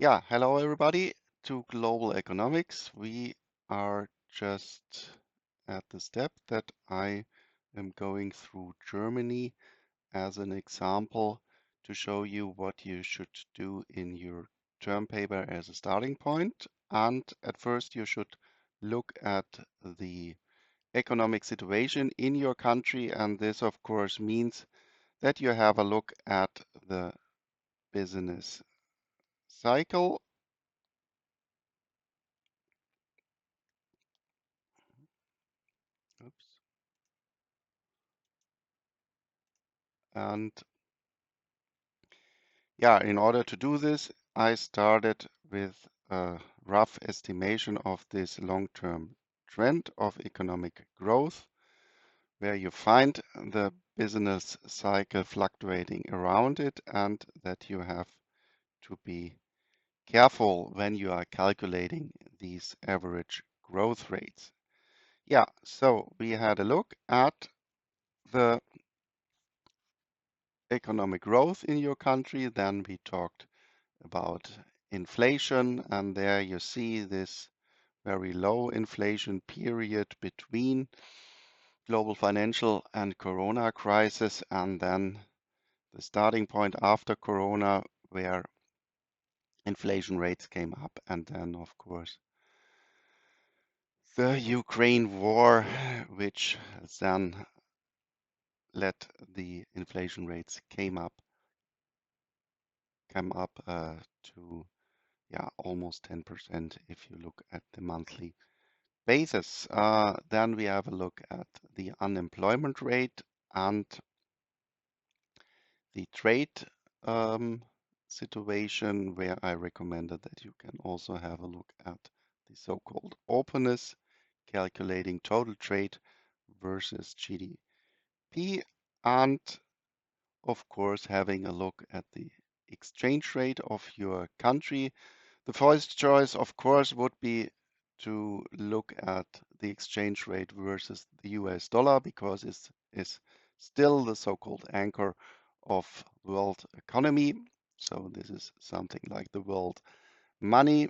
Yeah, hello everybody to Global Economics. We are just at the step that I am going through Germany as an example to show you what you should do in your term paper as a starting point. And at first, you should look at the economic situation in your country. And this, of course, means that you have a look at the business cycle. Oops. And yeah, in order to do this, I started with a rough estimation of this long-term trend of economic growth, where you find the business cycle fluctuating around it and that you have to be careful when you are calculating these average growth rates. Yeah, so we had a look at the economic growth in your country, then we talked about inflation, and there you see this very low inflation period between global financial and corona crisis, and then the starting point after corona where inflation rates came up, and then of course the Ukraine war, which then led the inflation rates come up to almost 10% if you look at the monthly basis. Then we have a look at the unemployment rate and the trade um, situation, where I recommended that you can also have a look at the so-called openness, calculating total trade versus GDP, and of course having a look at the exchange rate of your country. The first choice, of course, would be to look at the exchange rate versus the US dollar because it is still the so-called anchor of world economy. So this is something like the world money.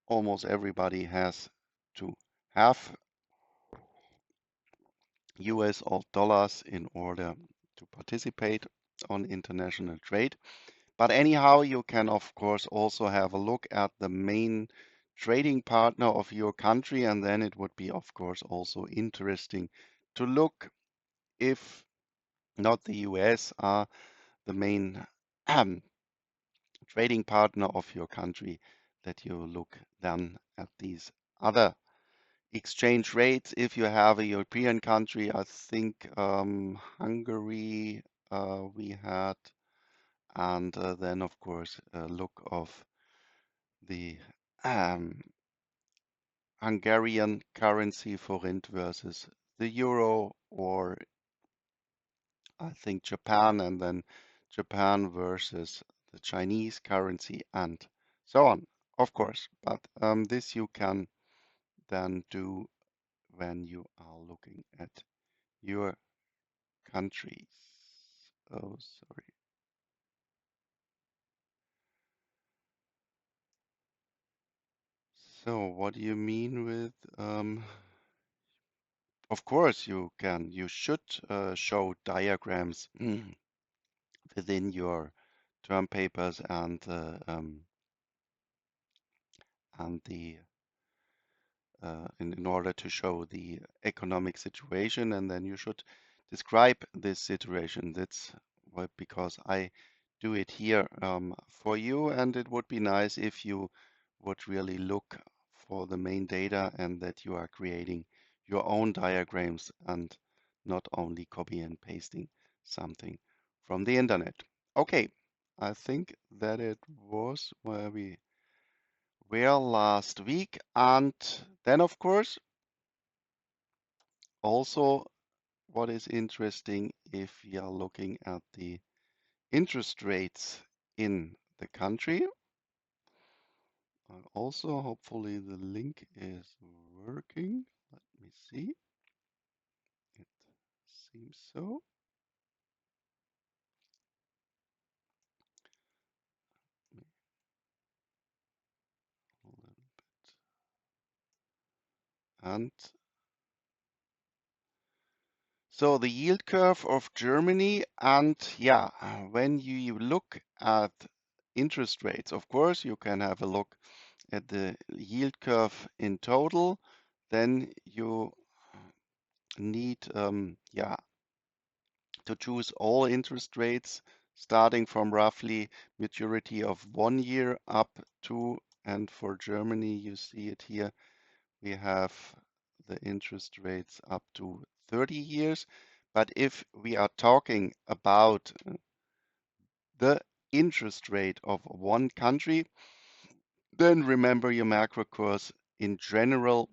Almost everybody has to have US or dollars in order to participate on international trade. But anyhow, you can of course also have a look at the main trading partner of your country, and then it would be of course also interesting to look if not the US are the main trading partner of your country, that you look then at these other exchange rates. If you have a European country, I think Hungary we had, and then of course a look of the um, Hungarian currency forint versus the euro, or I think Japan, and then Japan versus the Chinese currency, and so on, of course. But this you can then do when you are looking at your countries. Oh, sorry. So what do you mean with of course you should show diagrams within your term papers and the in order to show the economic situation, and then you should describe this situation. That's what, because I do it here for you, and it would be nice if you would really look for the main data and that you are creating your own diagrams and not only copy and pasting something from the internet. Okay, I think that it was where we were last week. And then, of course, also what is interesting, if we are looking at the interest rates in the country. Also, hopefully the link is working. Let me see. It seems so. And so the yield curve of Germany, and yeah, when you look at interest rates, of course, you can have a look at the yield curve in total. Then you need, yeah, to choose all interest rates starting from roughly maturity of 1 year up to, and for Germany, you see it here, we have the interest rates up to 30 years. But if we are talking about the interest rate of one country, then remember your macro course in general,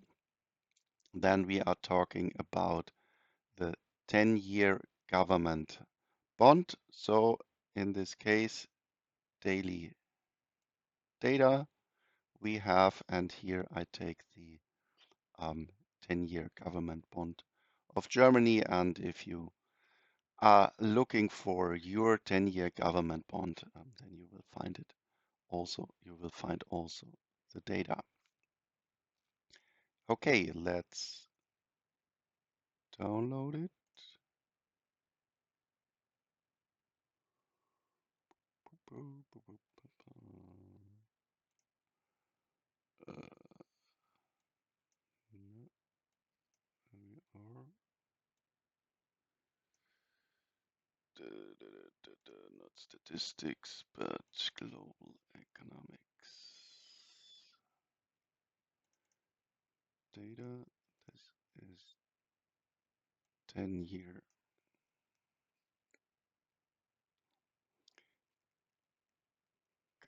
then we are talking about the 10-year government bond. So in this case, daily data we have, and here I take the 10-year government bond of Germany. And if you are looking for your 10-year government bond, then you will find it also. You will find also the data. Okay, let's download it. Uh, no, we are not statistics, but global economics data. This is 10-year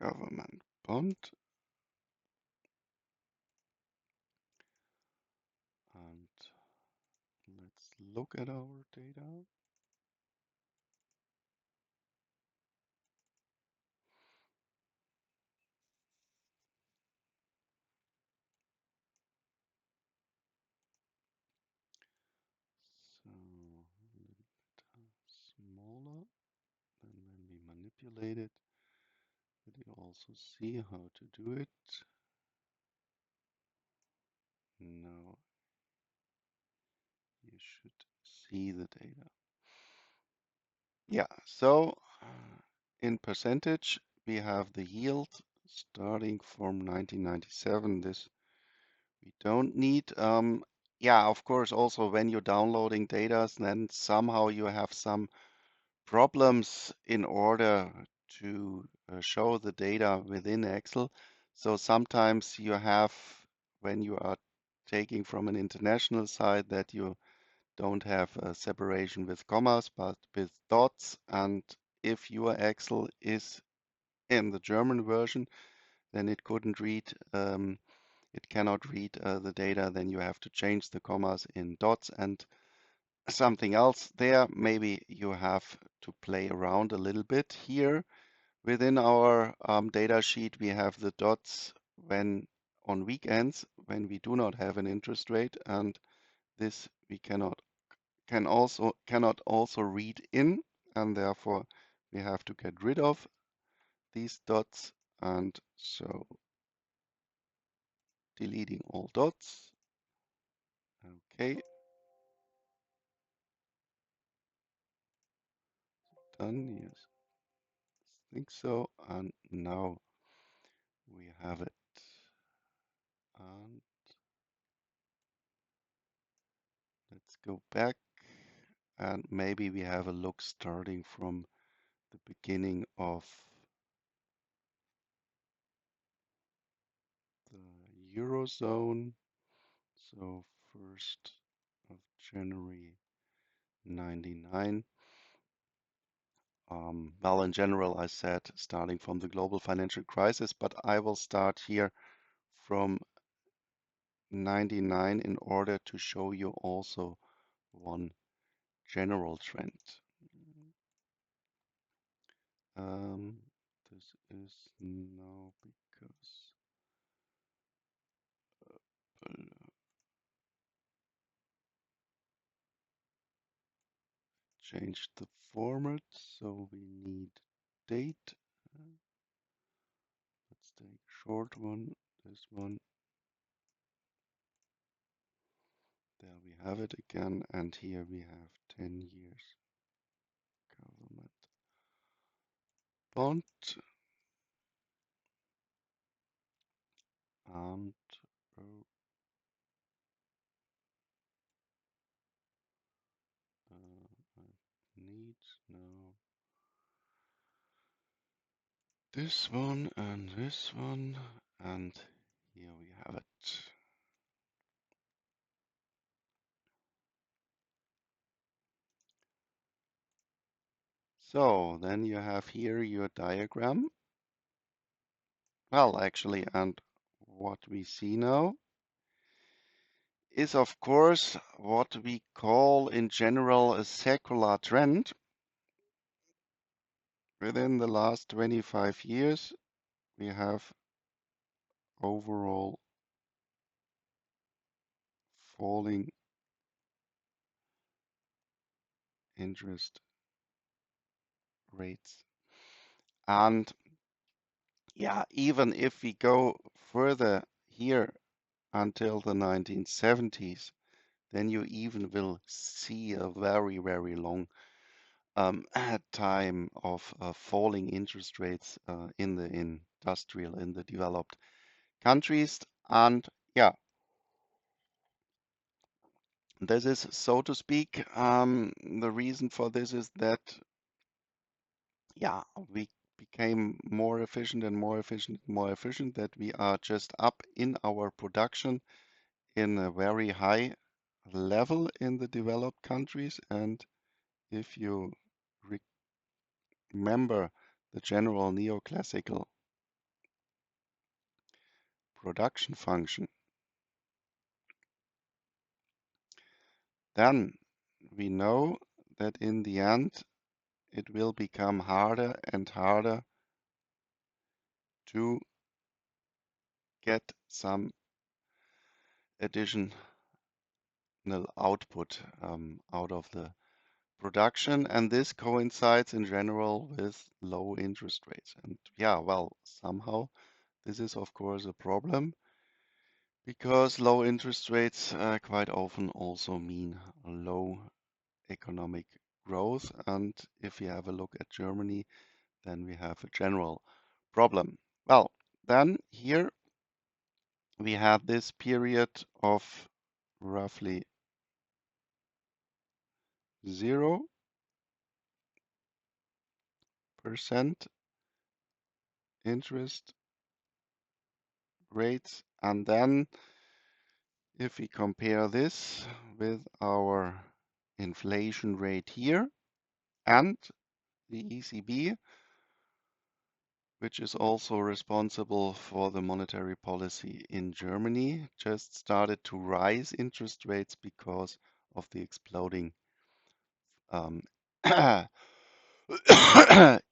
government bond. And let's look at our data. So a little bit smaller than when we manipulate it, but you also see how to do it. Now you should see the data. Yeah, so in percentage, we have the yield starting from 1997. This we don't need. Yeah, of course, also when you're downloading data, then somehow you have some problems in order to show the data within Excel. So sometimes you have, when you are taking from an international site, that you don't have a separation with commas, but with dots. And if your Excel is in the German version, then it couldn't read, it cannot read the data. Then you have to change the commas in dots and something else there. Maybe you have to play around a little bit here. Within our data sheet, we have the dots when on weekends, when we do not have an interest rate, and this we cannot also read in, and therefore we have to get rid of these dots. And so deleting all dots. Okay, done. Yes, I think so. And now we have it. And let's go back, and maybe we have a look starting from the beginning of the Eurozone. So 1st of January 99. Well, in general, I said starting from the global financial crisis, but I will start here from 99 in order to show you also one general trend. Um, this is now because changed the format, so we need date. Let's take a short one, this one. have it again, and here we have 10 years government bond, and oh, I need now this one, and here we have it. So then you have here your diagram. Well, actually, and what we see now is, of course, what we call in general a secular trend. Within the last 25 years, we have overall falling interest rates. And yeah, even if we go further here until the 1970s, then you even will see a very, very long time of falling interest rates in the in the developed countries. And yeah, this is, so to speak, the reason for this is that, yeah, we became more efficient and more efficient, more efficient, that we are just up in our production in a very high level in the developed countries. And if you remember the general neoclassical production function, then we know that in the end it will become harder and harder to get some additional output out of the production, and this coincides in general with low interest rates. And yeah, well, somehow this is of course a problem, because low interest rates quite often also mean low economic growth. And if we have a look at Germany, then we have a general problem. Well, then here we have this period of roughly 0% interest rates. And then if we compare this with our inflation rate here and the ECB, which is also responsible for the monetary policy in Germany, just started to rise interest rates because of the exploding um,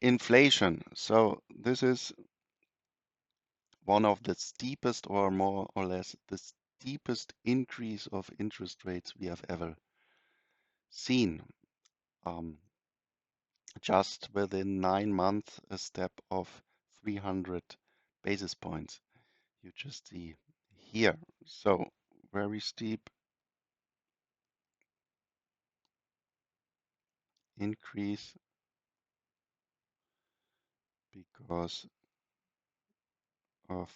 inflation. So this is one of the steepest, or more or less the steepest increase of interest rates we have ever seen. Um, just within 9 months, a step of 300 basis points. You just see here. So very steep increase because of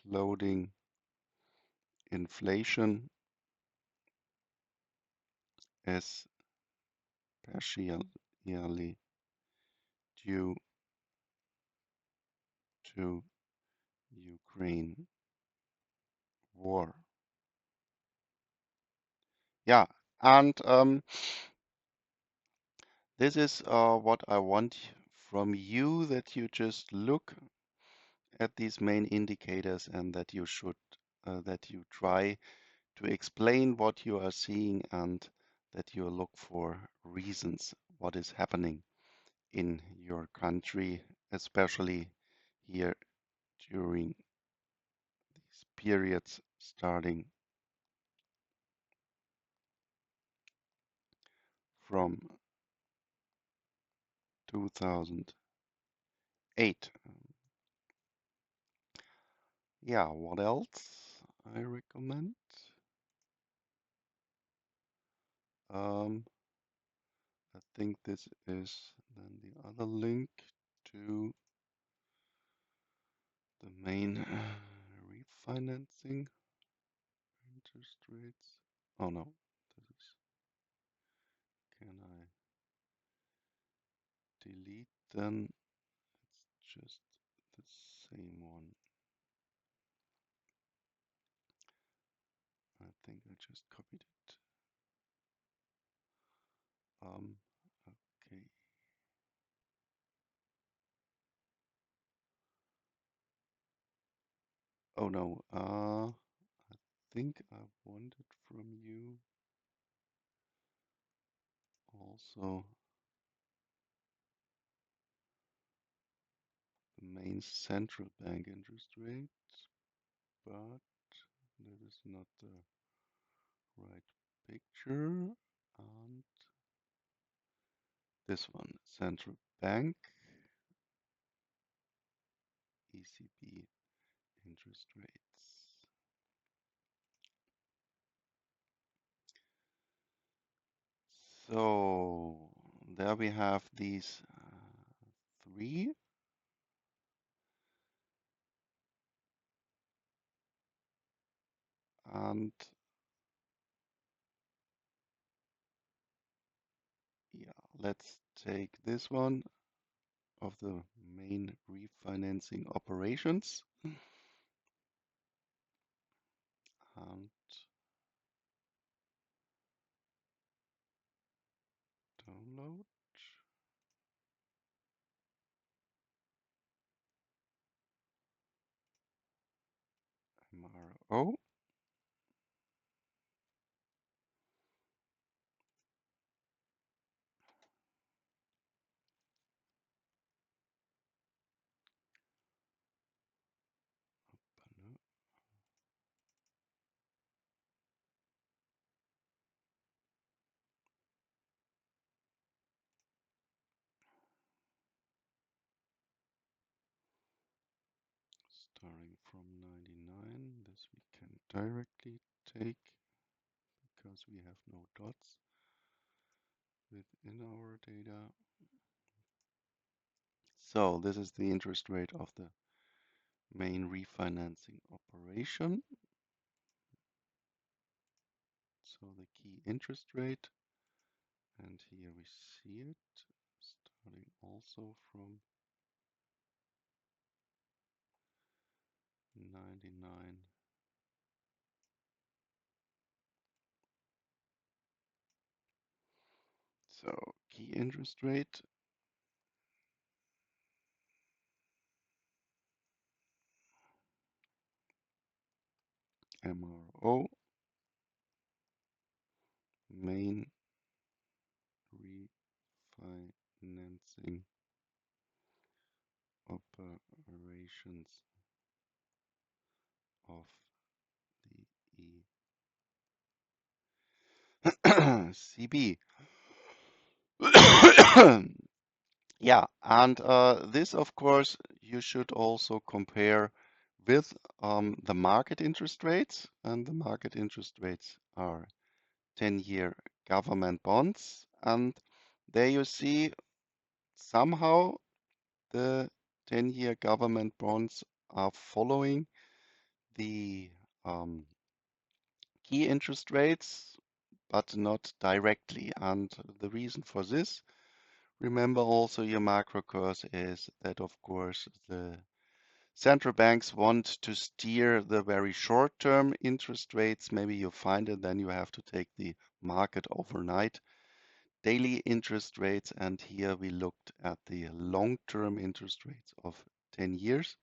exploding inflation, especially due to Ukraine war. Yeah, and this is what I want from you, that you just look at these main indicators, and that you should that you try to explain what you are seeing, and that you look for reasons what is happening in your country, especially here during these periods starting from 2008. Yeah, what else? I recommend. I think this is then the other link to the main refinancing interest rates. Oh no, this is, can I delete them? It's just the same one. I think I just copied it. Okay. Oh no, I think I wanted from you also the main central bank interest rate, but that is not the right picture. And this one, central bank, ECB interest rates. So there we have these three. And yeah, let's take this one of the main refinancing operations and download MRO. Starting from 99, this we can directly take because we have no dots within our data. So this is the interest rate of the main refinancing operation. So the key interest rate, and here we see it starting also from 99. So key interest rate, MRO, main refinancing operations of the ECB. Yeah, and this, of course, you should also compare with the market interest rates, and the market interest rates are 10-year government bonds, and there you see somehow the 10-year government bonds are following the key interest rates, but not directly. And the reason for this, remember also your macro course, is that, of course, the central banks want to steer the very short-term interest rates. Maybe you find it, then you have to take the market overnight daily interest rates. And here we looked at the long-term interest rates of 10 years.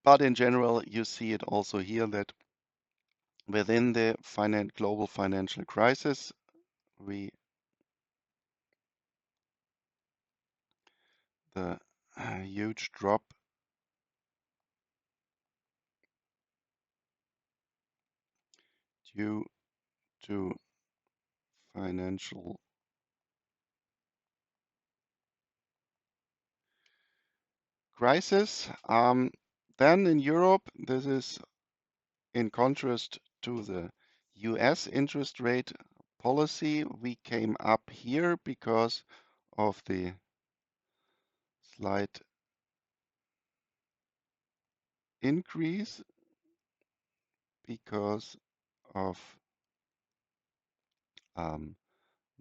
But in general, you see it also here that within the global financial crisis, the huge drop due to financial crisis. Then in Europe, this is in contrast to the US interest rate policy, we came up here because of the slight increase because of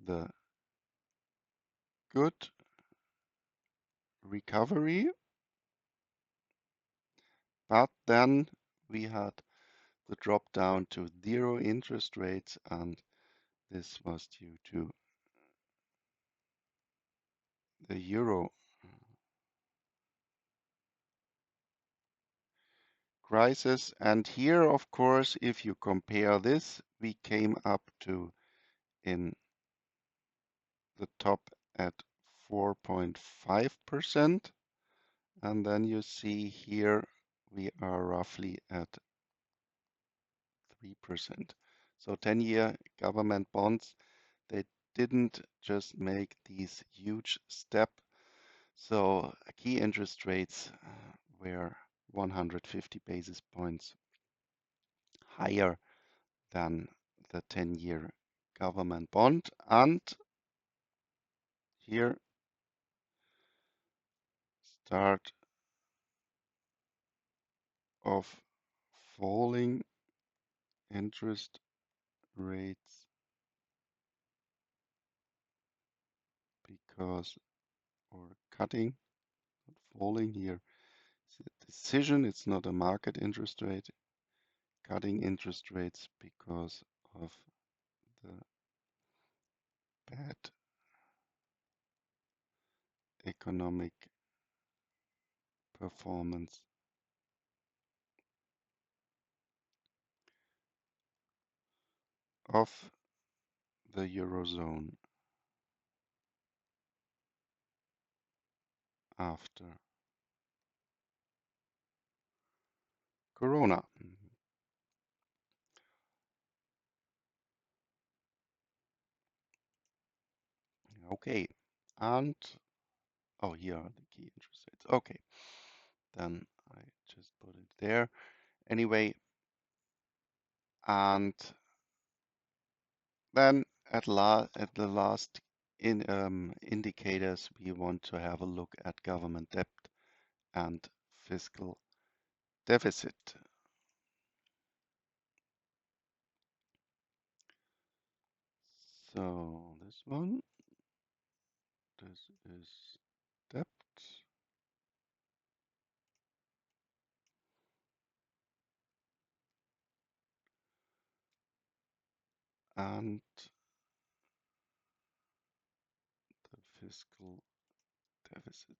the good recovery, but then we had the drop down to zero interest rates, and this was due to the euro crisis. And here, of course, if you compare this, we came up to in the top at 4.5%. And then you see here we are roughly at 3%. So 10-year government bonds, they didn't just make these huge step. So key interest rates were 150 basis points higher than the 10-year government bond. And here start of falling interest rates because, or cutting, not falling here. It's a decision, it's not a market interest rate, cutting interest rates because of the bad economic performance of the Eurozone after Corona. Okay, and oh, here are the key interest rates. Okay, then I just put it there. Anyway, and then at the last indicators, we want to have a look at government debt and fiscal deficit. So this one, this is debt, and the fiscal deficit.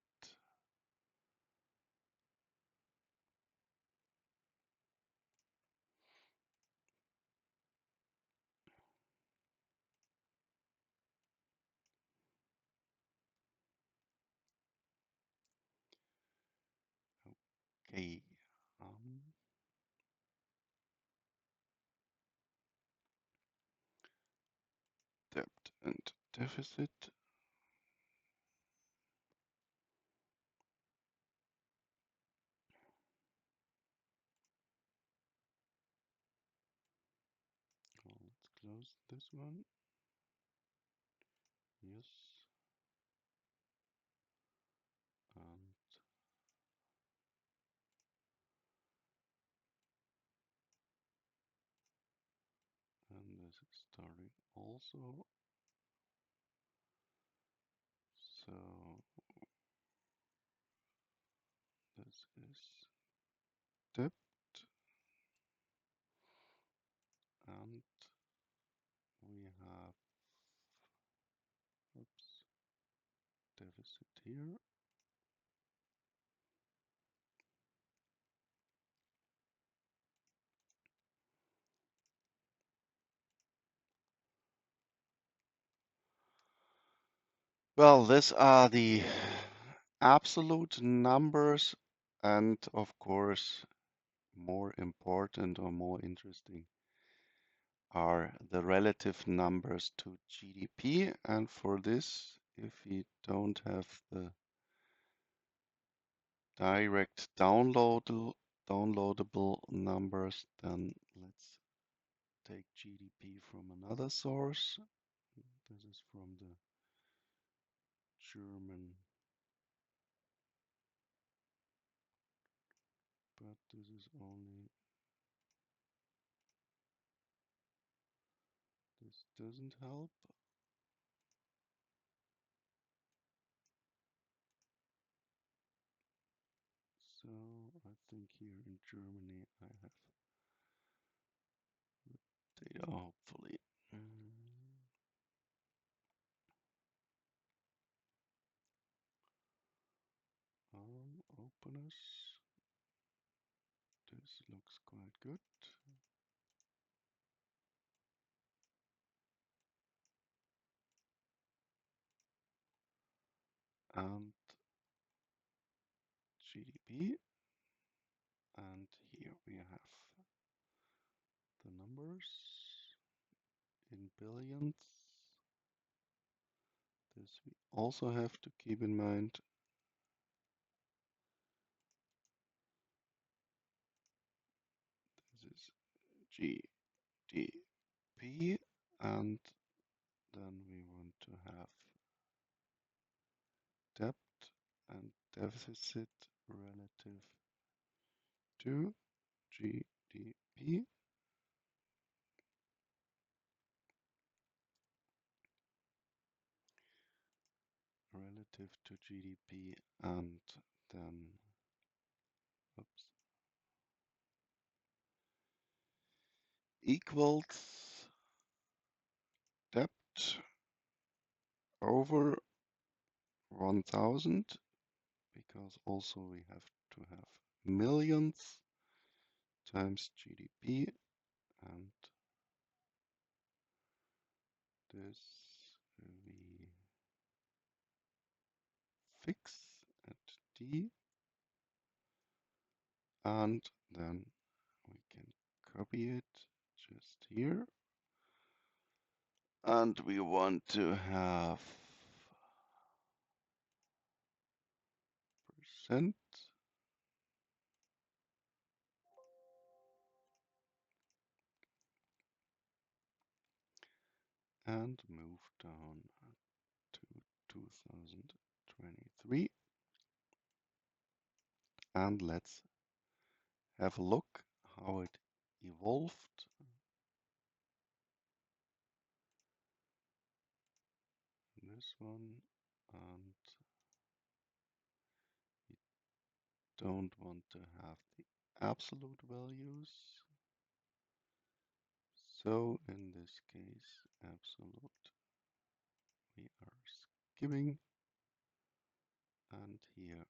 Okay. Debt and deficit. Let's close this one. Yes. And this is starting also. So this is debt and we have deficit here. Well, these are the absolute numbers, and of course, more important or more interesting are the relative numbers to GDP. And for this, if we don't have the direct download downloadable numbers, then let's take GDP from another source. This is from the German, but this is only, this doesn't help. So I think here in Germany I have the data, hopefully. Openness. This looks quite good. And GDP. And here we have the numbers in billions. This we also have to keep in mind. This is GDP, and then we want to have debt and deficit relative to GDP. Relative to GDP, and then, oops, equals debt over 1000, because also we have to have millions times GDP, and this we fix at D, and then we can copy it just here, and we want to have percent, and move down to 2023, and let's have a look how it evolved. This one, and we don't want to have the absolute values, so in this case absolute we are skipping, and here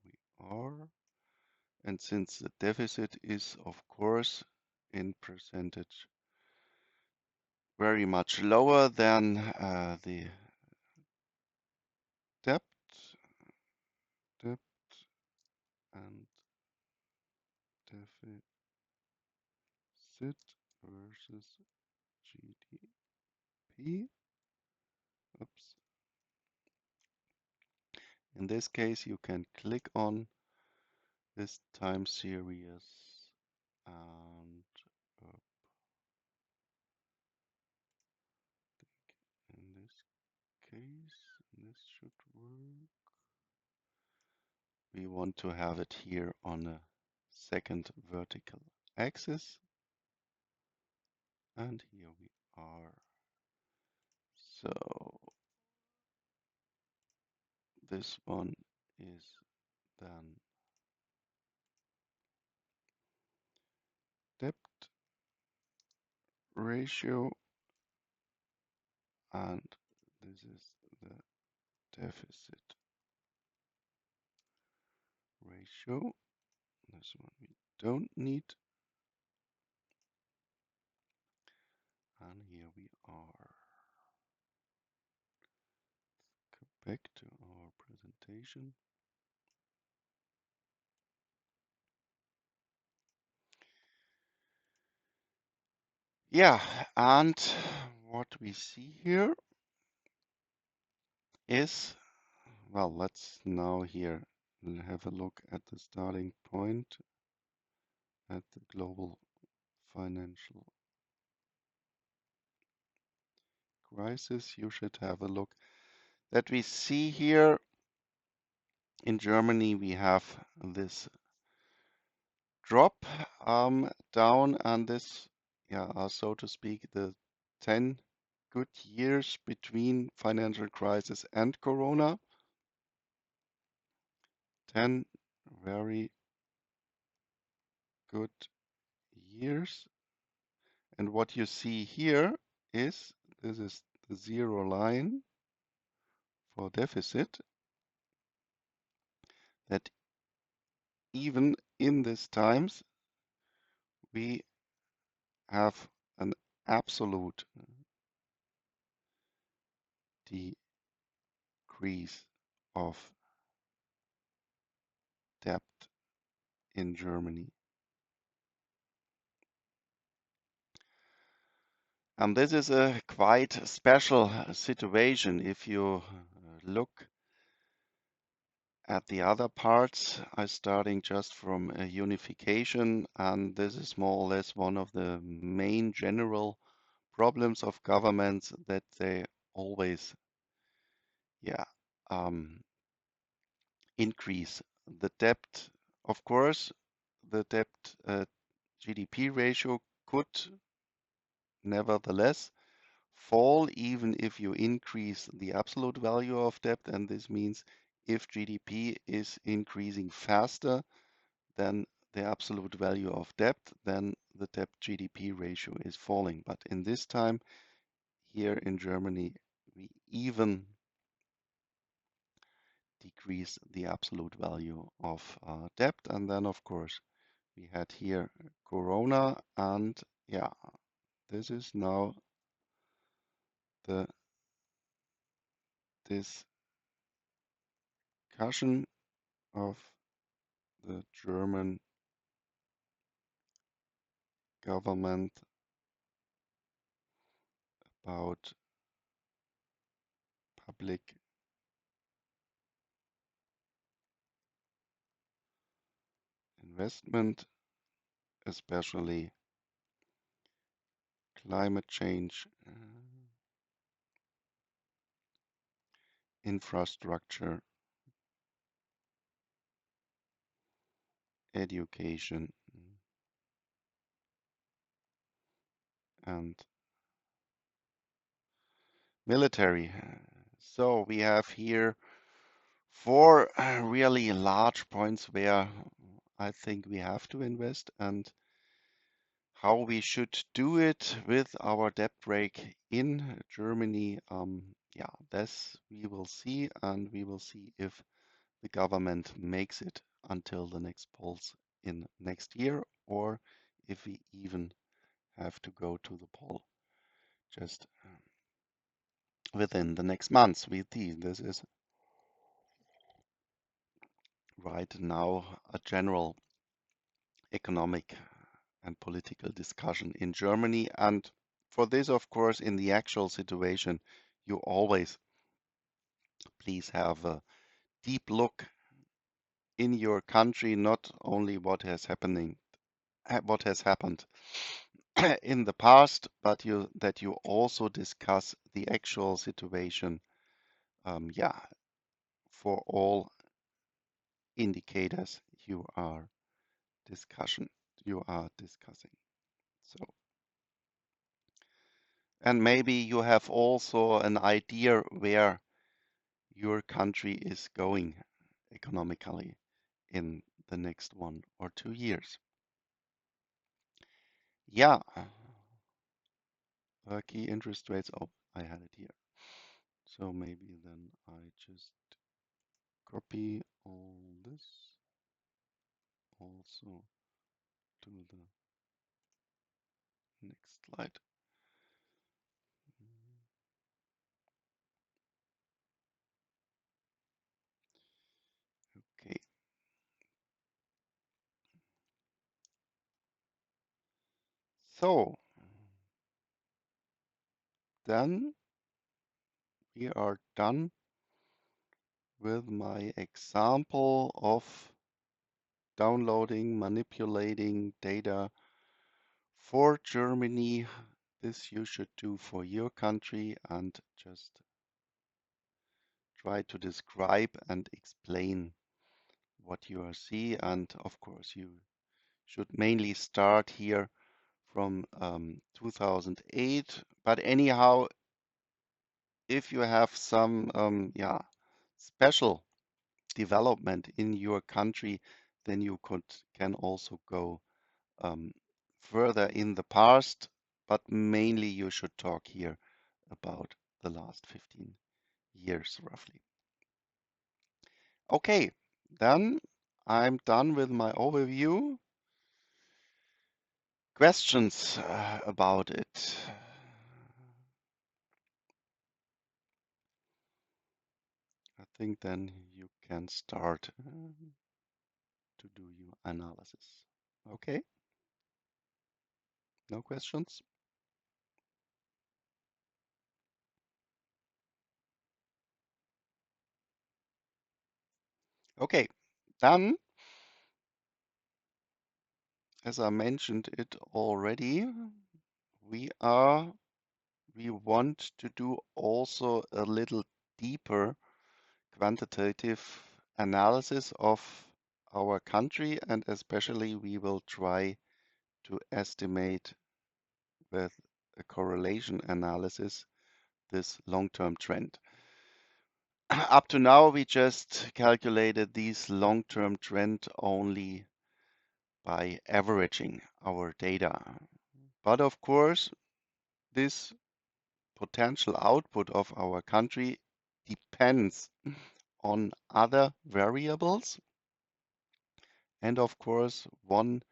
we are. And since the deficit is of course in percentage very much lower than the debt, debt and deficit versus GDP. Oops. In this case, you can click on this time series, and in this case, this should work. We want to have it here on a second vertical axis, and here we are. So this one is then debt ratio, and this is the deficit ratio. This one we don't need. And here we are. Go back to our presentation. Yeah, and what we see here is, well, let's now here have a look at the starting point. at the global financial crisis, you should have a look that we see here in Germany. We have this drop down, and this, yeah, are, so to speak, the 10 good years between financial crisis and Corona. 10 very good years. And what you see here is this is the zero line for deficit, that even in these times we have an absolute decrease of debt in Germany. And this is a quite special situation. If you look at the other parts, I'm starting just from a unification, and this is more or less one of the main general problems of governments, that they always, yeah, increase the debt. Of course, the debt GDP ratio could nevertheless fall even if you increase the absolute value of debt, and this means if GDP is increasing faster than the absolute value of debt, then the debt GDP ratio is falling. But in this time here in Germany, we even decrease the absolute value of debt. And then, of course, we had here Corona, and yeah, this is now the discussion of the German government about public investment, especially climate change, infrastructure, education, and military. So we have here four really large points where I think we have to invest, and how we should do it with our debt break in Germany. Yeah, this we will see, and we will see if the government makes it until the next polls in next year, or if we even have to go to the poll just within the next months. We see this is right now a general economic and political discussion in Germany. And for this, of course, in the actual situation, you always please have a deep look in your country, not only what has happened in the past, but that you also discuss the actual situation, yeah, for all indicators discussion you are discussing. So, and maybe you have also an idea where your country is going economically in the next 1 or 2 years. Yeah, key interest rates. Oh, I had it here. So maybe then I just copy all this also to the next slide. Okay. So then we are done with my example of downloading, manipulating data for Germany. This you should do for your country and just try to describe and explain what you are seeing. And of course, you should mainly start here from 2008. But anyhow, if you have some special development in your country, then you can also go um, further in the past, but mainly you should talk here about the last 15 years roughly. Okay, then I'm done with my overview. Questions about it? I think then you can start to do your analysis. Okay, no questions? Okay, then, as I mentioned it already, we want to do also a little deeper quantitative analysis of our country, and especially we will try to estimate with a correlation analysis this long-term trend. Up to now, we just calculated these long-term trend only by averaging our data. But of course, this potential output of our country depends on other variables. And of course, one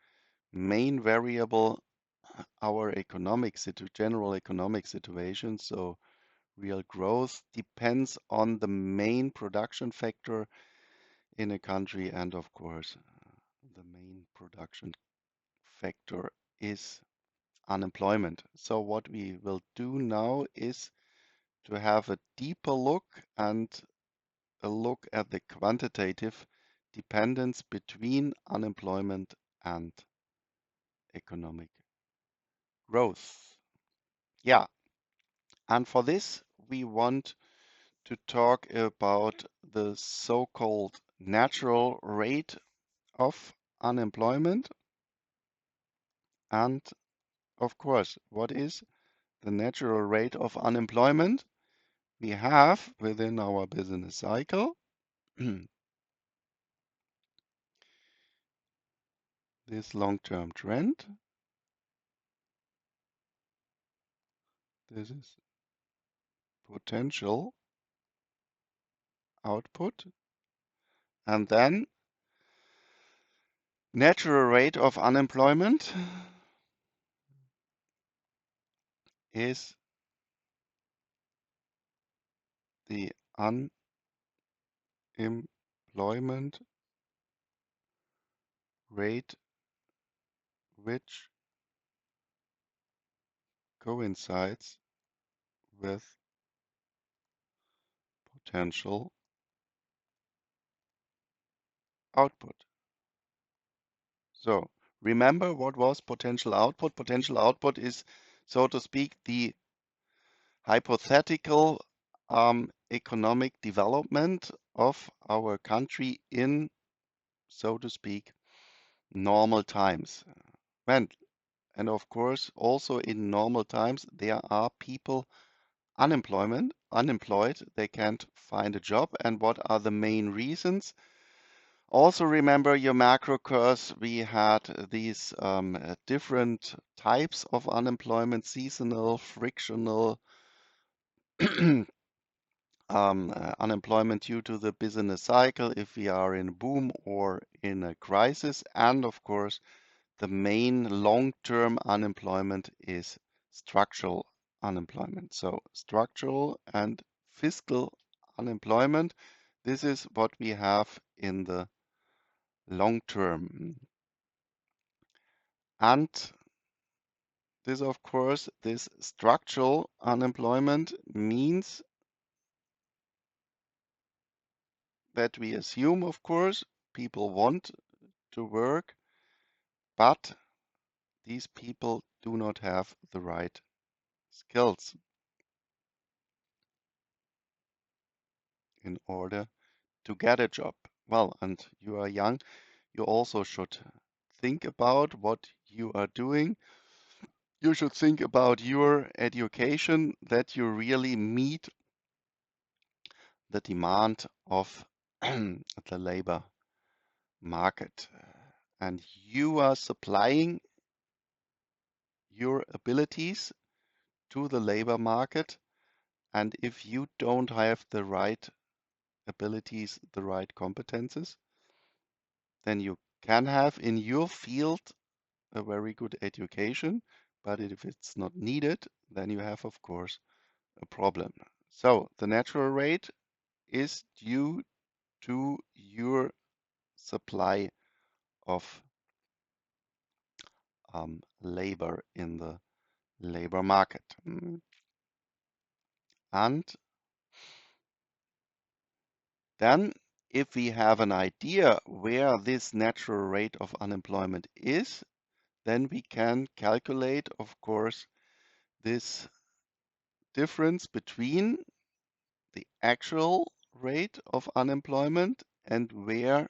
main variable, our general economic situation, so real growth, depends on the main production factor in a country. And of course, the main production factor is unemployment. So what we will do now is to have a deeper look and a look at the quantitative dependence between unemployment and economic growth. Yeah, and for this, we want to talk about the so-called natural rate of unemployment. And of course, what is the natural rate of unemployment? We have within our business cycle this long-term trend. This is potential output. And then natural rate of unemployment is the unemployment rate which coincides with potential output. So remember what was potential output? Potential output is, so to speak, the hypothetical economic development of our country in, so to speak, normal times. And of course, also in normal times, there are people unemployed, they can't find a job. And what are the main reasons? Also remember your macro curves, we had these different types of unemployment, seasonal, frictional, unemployment due to the business cycle, if we are in a boom or in a crisis. And of course, the main long-term unemployment is structural unemployment. So structural and fiscal unemployment, this is what we have in the long term. And this, of course, this structural unemployment means that we assume, of course, people want to work, but these people do not have the right skills in order to get a job. Well, and you are young, you also should think about what you are doing. You should think about your education, that you really meet the demand of the labor market. And you are supplying your abilities to the labor market. And if you don't have the right abilities, the right competences, then you can have in your field a very good education, but if it's not needed, then you have, of course, a problem. So the natural rate is due to your supply of labor in the labor market. And then if we have an idea where this natural rate of unemployment is, then we can calculate, of course, this difference between the actual rate of unemployment and where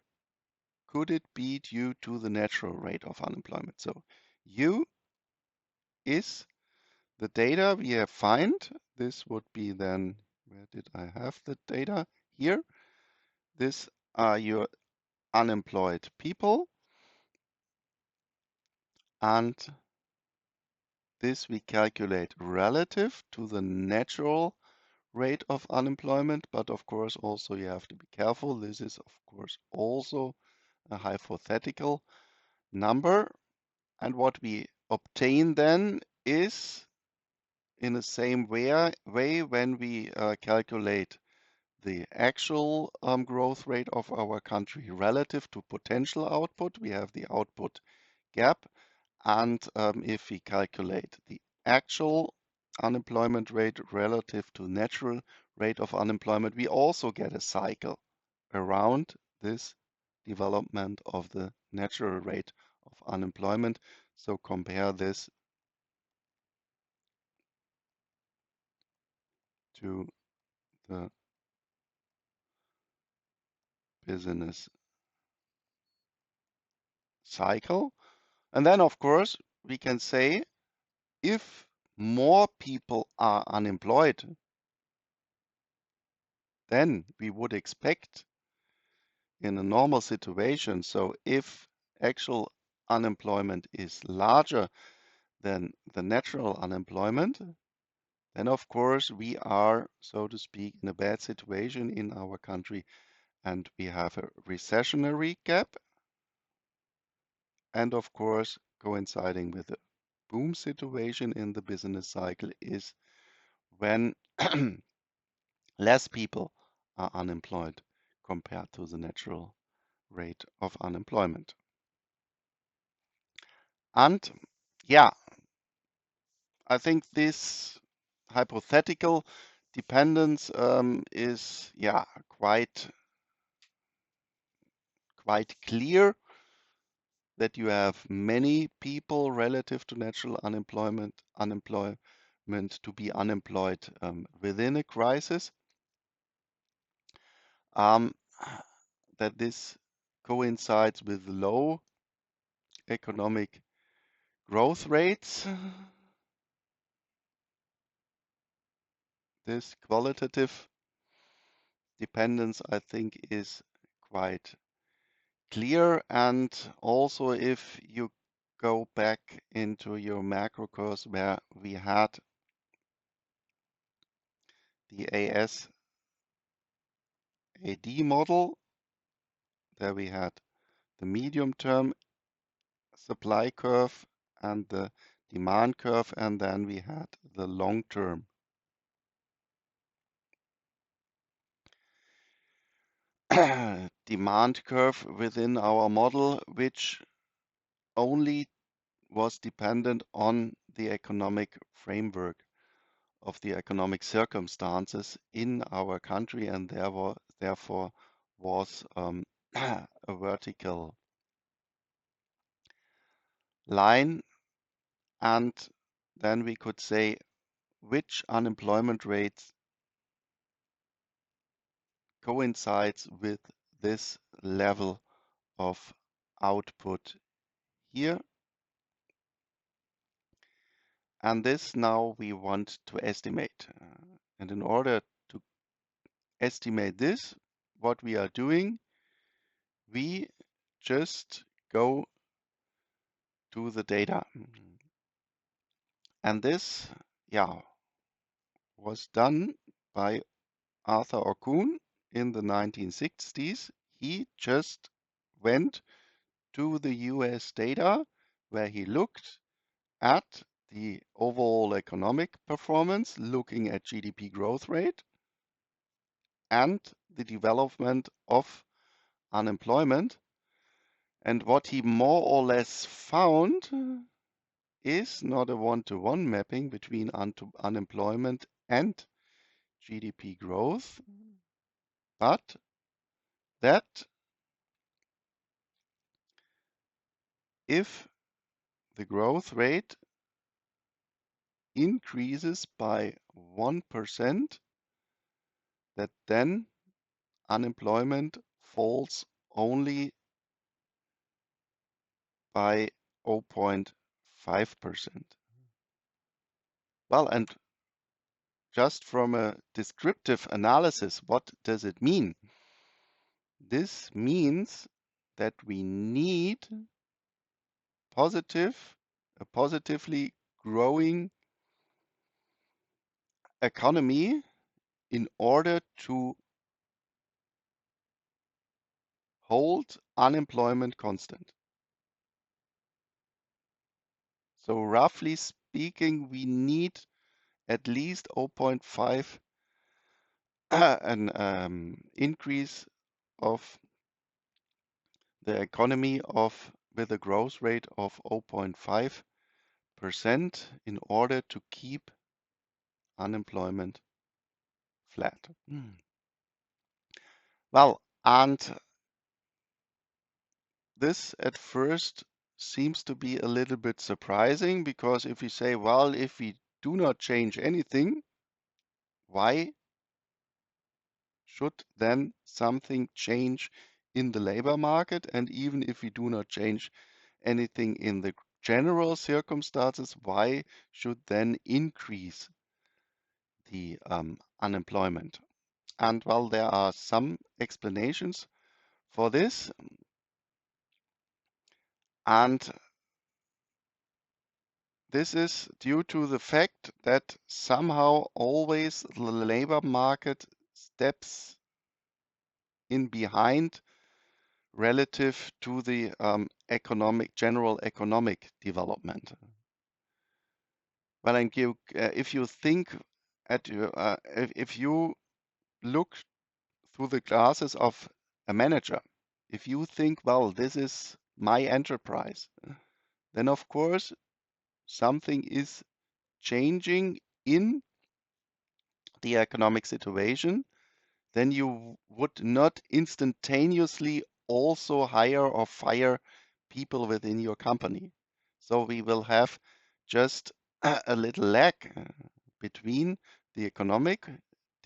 could it be due to the natural rate of unemployment. So U is the data we have find. This would be then, where did I have the data? Here. This are your unemployed people. And this we calculate relative to the natural rate of unemployment. But of course, also you have to be careful. This is, of course, also a hypothetical number. And what we obtain then is in the same way when we calculate the actual growth rate of our country relative to potential output. We have the output gap. And if we calculate the actual unemployment rate relative to natural rate of unemployment, we also get a cycle around this development of the natural rate of unemployment. So compare this to the business cycle. And then, of course, we can say if more people are unemployed, then we would expect in a normal situation. So if actual unemployment is larger than the natural unemployment, then of course we are, so to speak, in a bad situation in our country and we have a recessionary gap. And of course, coinciding with the boom situation in the business cycle is when less people are unemployed compared to the natural rate of unemployment. And yeah, I think this hypothetical dependence is quite clear that you have many people relative to natural unemployment to be unemployed within a crisis. That this coincides with low economic growth rates. This qualitative dependence, I think, is quite clear. And also, if you go back into your macro course where we had the ASAD model, there we had the medium-term supply curve and the demand curve, and then we had the long-term. Demand curve within our model, which only was dependent on the economic framework of the economic circumstances in our country, and therefore was a vertical line, and then we could say which unemployment rates coincides with this level of output here. And this now we want to estimate. And in order to estimate this, what we are doing, we just go to the data. And this, was done by Arthur Okun in the 1960s. He just went to the US data where he looked at the overall economic performance, looking at GDP growth rate and the development of unemployment. And what he more or less found is not a one-to-one mapping between unemployment and GDP growth, but that if the growth rate increases by 1%, that then unemployment falls only by 0.5%. Well, and just from a descriptive analysis, what does it mean? This means that we need a positively growing economy in order to hold unemployment constant. So roughly speaking, we need at least 0.5 an increase of the economy with a growth rate of 0.5% in order to keep unemployment flat. Well, and this at first seems to be a little bit surprising, because if we say, well, if we do not change anything, why should then something change in the labor market? And even if we do not change anything in the general circumstances, why should then increase the unemployment? And well, there are some explanations for this. And this is due to the fact that somehow always the labor market steps in behind relative to the general economic development. Well, and if you think if you look through the glasses of a manager, if you think, well, this is my enterprise, then of course something is changing in the economic situation, then you would not instantaneously also hire or fire people within your company. So we will have just a little lag between the economic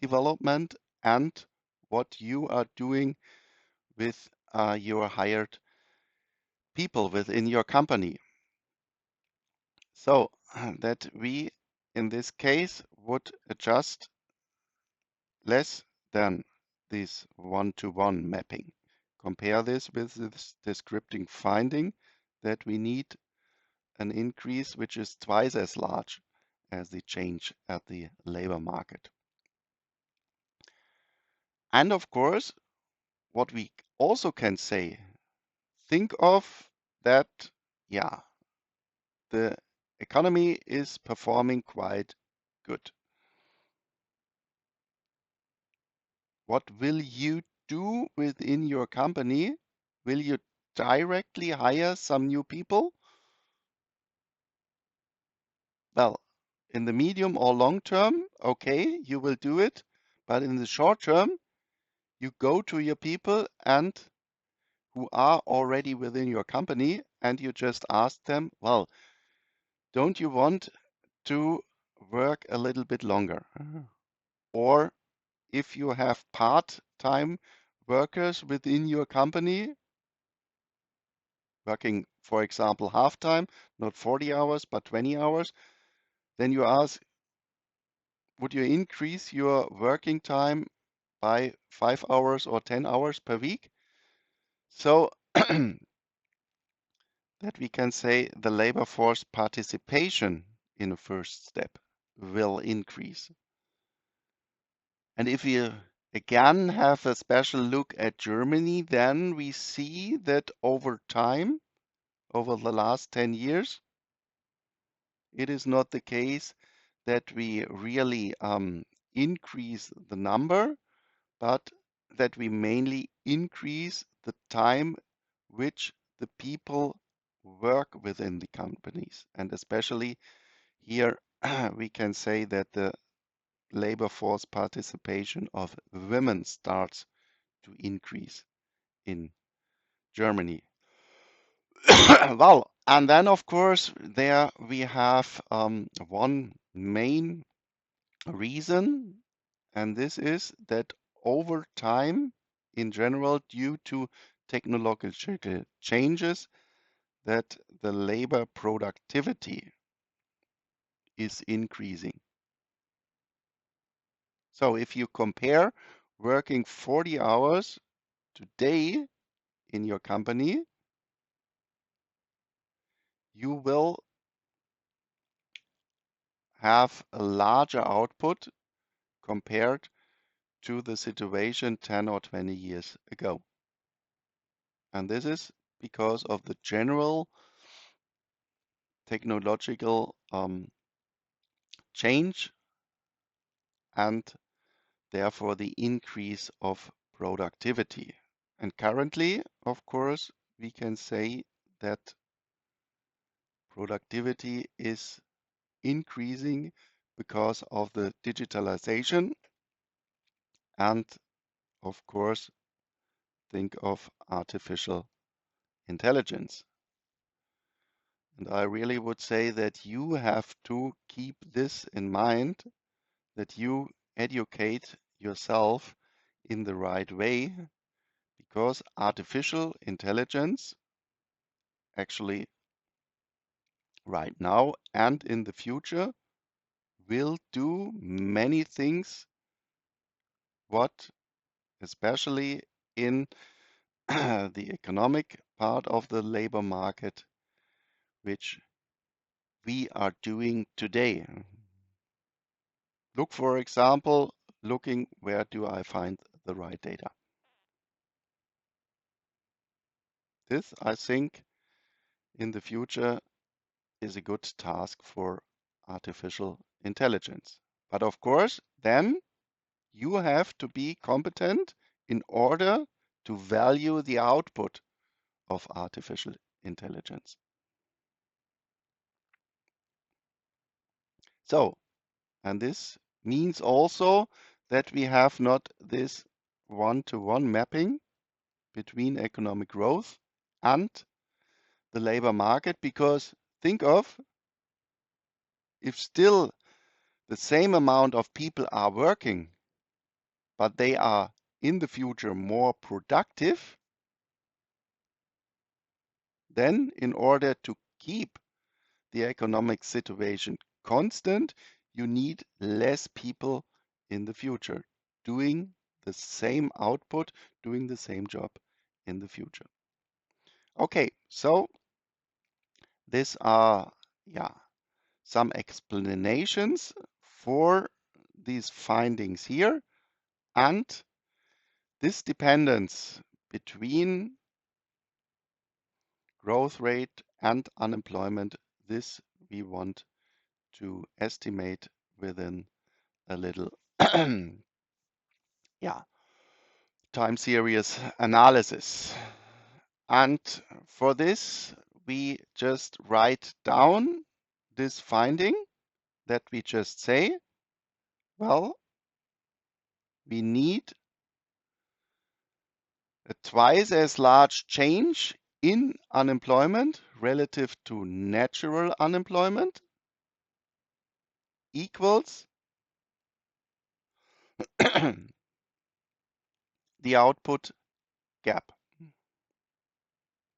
development and what you are doing with your hired people within your company. So that we, in this case, would adjust less than this one-to-one mapping. Compare this with this descripting finding that we need an increase which is twice as large as the change at the labor market. And of course, what we also can say, think of that, the economy is performing quite good. What will you do within your company? Will you directly hire some new people? Well, in the medium or long term, okay, you will do it. But in the short term, you go to your people and who are already within your company, and you just ask them, well, don't you want to work a little bit longer? Or if you have part-time workers within your company, working, for example, half-time, not 40 hours, but 20 hours, then you ask, would you increase your working time by 5 hours or 10 hours per week? So that we can say the labor force participation in a first step will increase. And if we again have a special look at Germany, then we see that over time, over the last 10 years, it is not the case that we really increase the number, but that we mainly increase the time which the people work within the companies. And especially here, we can say that the labor force participation of women starts to increase in Germany. Well, and then of course there we have one main reason, and this is that over time, in general, due to technological changes, that the labor productivity is increasing. So if you compare working 40 hours today in your company, you will have a larger output compared to the situation 10 or 20 years ago. And this is because of the general technological change and therefore the increase of productivity. And currently, of course, we can say that productivity is increasing because of the digitalization and, of course, think of artificial intelligence. And I really would say that you have to keep this in mind, that you educate yourself in the right way, because artificial intelligence actually right now and in the future will do many things what especially in the economic part of the labor market which we are doing today. Look, for example, looking where do I find the right data. This, I think, in the future is a good task for artificial intelligence. But of course, then you have to be competent in order to value the output of artificial intelligence. So, and this means also that we have not this one-to-one mapping between economic growth and the labor market, because think of if still the same amount of people are working, but they are in the future more productive, then in order to keep the economic situation constant, you need less people in the future doing the same output, doing the same job in the future. Okay, so these are some explanations for these findings here, and this dependence between growth rate and unemployment, this we want to estimate within a little time series analysis. And for this, we just write down this finding that we just say, well, we need A twice as large change in unemployment relative to natural unemployment equals the output gap.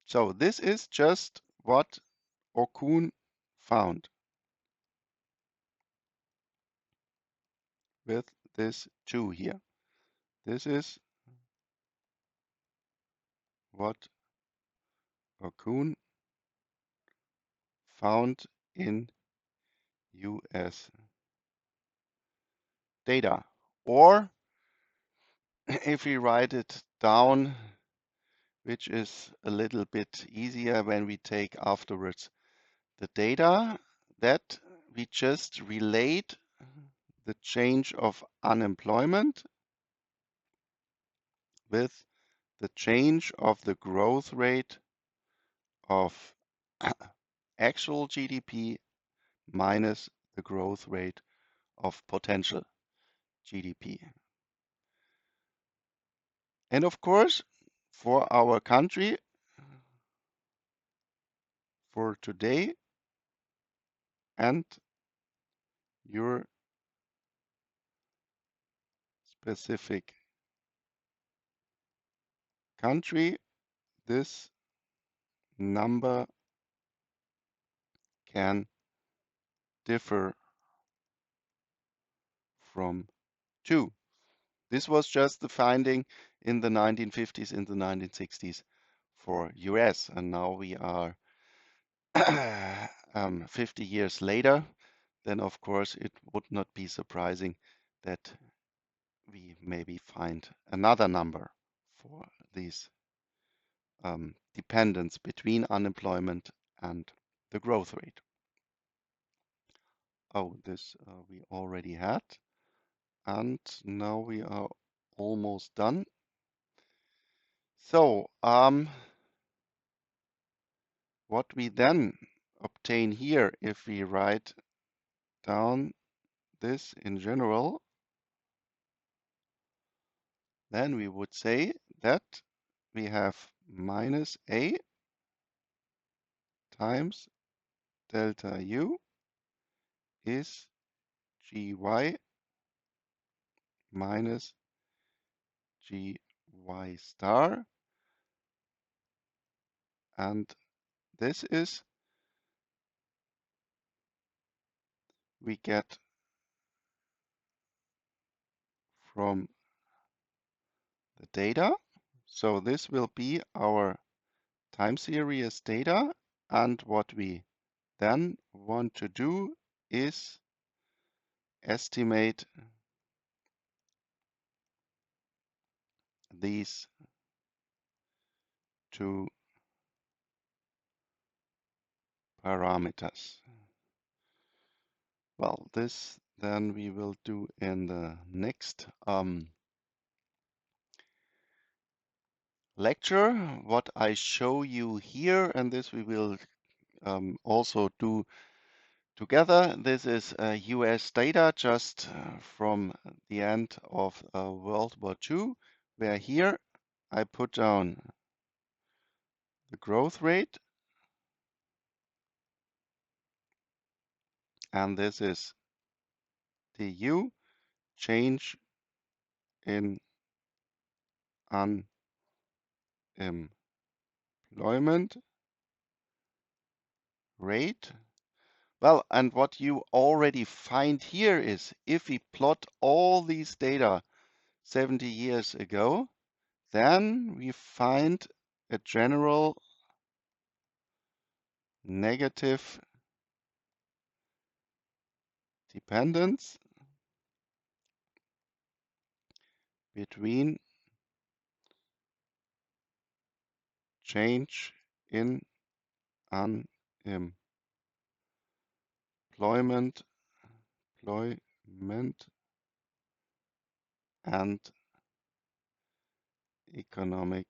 So this is just what Okun found with this 2 here. This is what Okun found in US data. Or if we write it down, which is a little bit easier when we take afterwards the data, that we just relate the change of unemployment with the change of the growth rate of actual GDP minus the growth rate of potential GDP. And of course, for our country, for today, and your specific country, this number can differ from 2. This was just the finding in the 1950s, in the 1960s for US, and now we are 50 years later. Then of course it would not be surprising that we maybe find another number for these dependence between unemployment and the growth rate. Oh, this we already had, and now we are almost done. So what we then obtain here, if we write down this in general, then we would say that we have minus A times delta U is GY minus GY star. And this is, we get from the data. So this will be our time series data. And what we then want to do is estimate these two parameters. Well, this then we will do in the next lecture. What I show you here, and this we will also do together. This is US data just from the end of World War II, where here I put down the growth rate, and this is the U change in unemployment rate. Well, and what you already find here is if we plot all these data 70 years ago, then we find a general negative dependence between change in unemployment and economic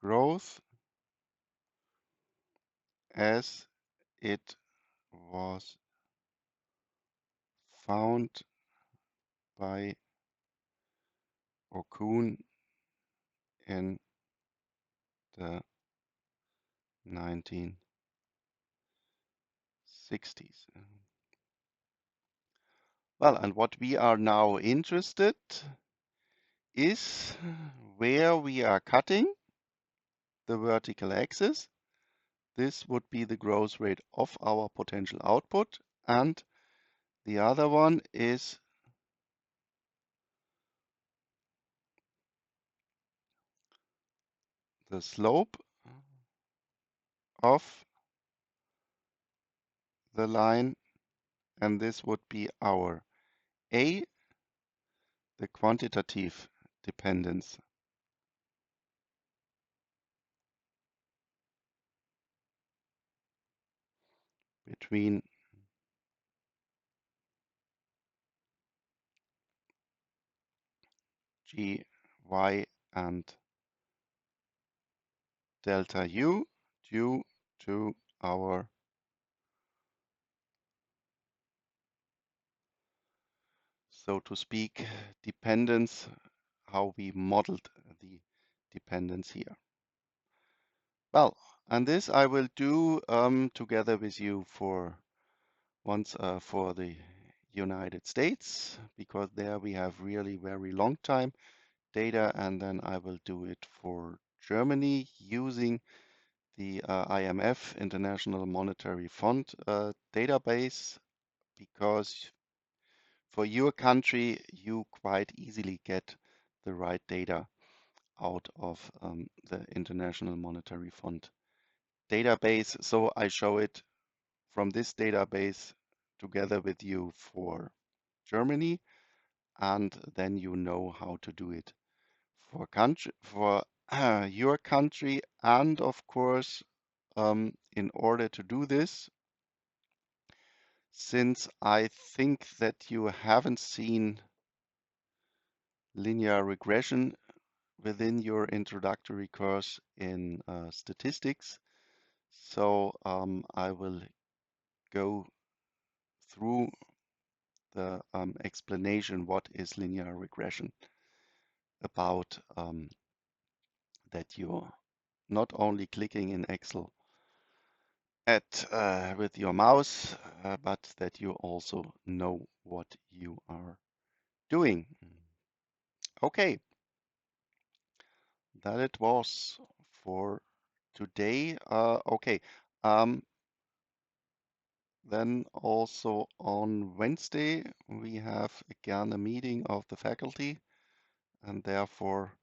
growth as it was found by or Kuhn in the 1960s. Well, and what we are now interested is where we are cutting the vertical axis. This would be the growth rate of our potential output, and the other one is the slope of the line, and this would be our A, the quantitative dependence between G, Y, and delta U due to our so to speak, dependence, how we modeled the dependence here. Well, and this I will do together with you for once for the United States, because there we have really very long time data, and then I will do it for Germany using the IMF, International Monetary Fund database, because for your country, you quite easily get the right data out of the International Monetary Fund database. So I show it from this database together with you for Germany, and then you know how to do it for your country. And of course, in order to do this, since I think that you haven't seen linear regression within your introductory course in statistics. So I will go through the explanation what is linear regression about that you're not only clicking in Excel at with your mouse, but that you also know what you are doing. Okay, that it was for today. Okay. Then also on Wednesday, we have again a meeting of the faculty, and therefore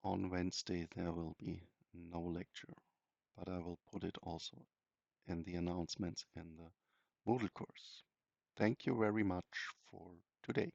on Wednesday there will be no lecture, but I will put it also in the announcements in the Moodle course. Thank you very much for today.